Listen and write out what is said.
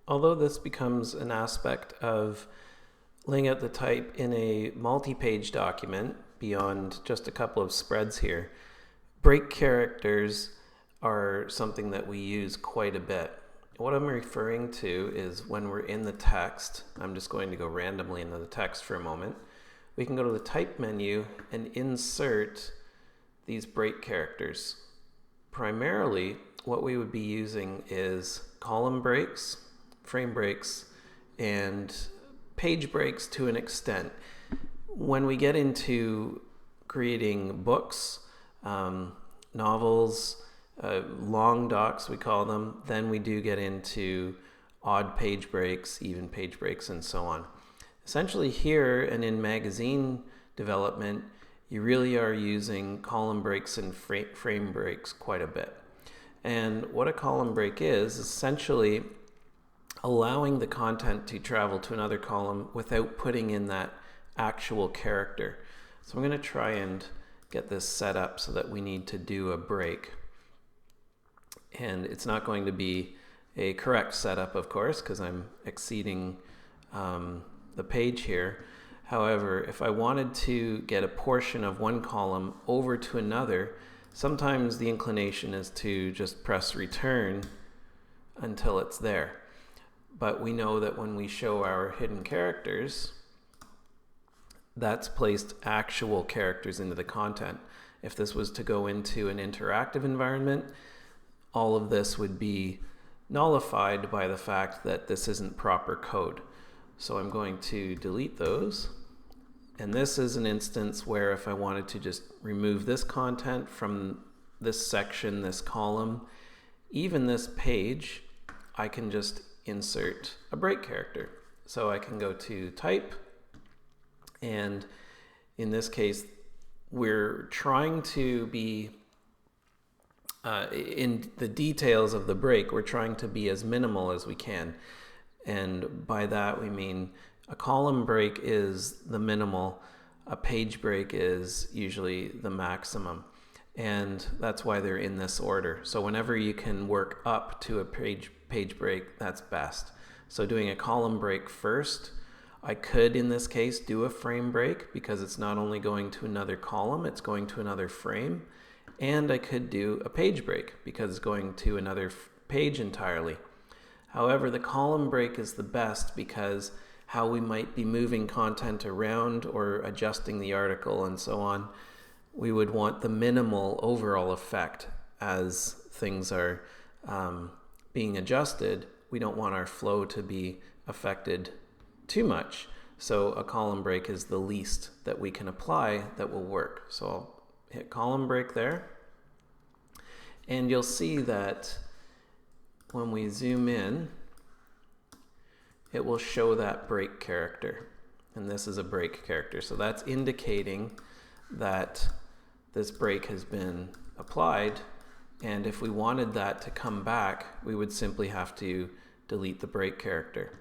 Although this becomes an aspect of laying out the type in a multi-page document beyond just a couple of spreads here, break characters are something that we use quite a bit. What I'm referring to is when we're in the text, I'm just going to go randomly into the text for a moment, we can go to the type menu and insert these break characters. Primarily, what we would be using is column breaks, frame breaks, and page breaks to an extent. When we get into creating books, novels, long docs we call them, then we do get into odd page breaks, even page breaks, and so on. Essentially here and in magazine development, you really are using column breaks and frame breaks quite a bit. And what a column break is essentially allowing the content to travel to another column without putting in that actual character. So I'm going to try and get this set up so that we need to do a break. And it's not going to be a correct setup, of course, because I'm exceeding the page here. However, if I wanted to get a portion of one column over to another, sometimes the inclination is to just press return until it's there. But we know that when we show our hidden characters, that's placed actual characters into the content. If this was to go into an interactive environment, all of this would be nullified by the fact that this isn't proper code. So I'm going to delete those. And this is an instance where if I wanted to just remove this content from this section, this column, even this page, I can just insert a break character. So I can go to type, and in this case, we're trying to be in the details of the break, we're trying to be as minimal as we can. And by that we mean a column break is the minimal, a page break is usually the maximum. And that's why they're in this order. So whenever you can work up to a page break, that's best. So doing a column break first, I could in this case do a frame break because it's not only going to another column, it's going to another frame. And I could do a page break because it's going to another page entirely. However, the column break is the best because how we might be moving content around or adjusting the article and so on, we would want the minimal overall effect as things are being adjusted. We don't want our flow to be affected too much. So a column break is the least that we can apply that will work. So I'll hit column break there. And you'll see that when we zoom in, it will show that break character. And this is a break character. So that's indicating that this break has been applied. And if we wanted that to come back, we would simply have to delete the break character.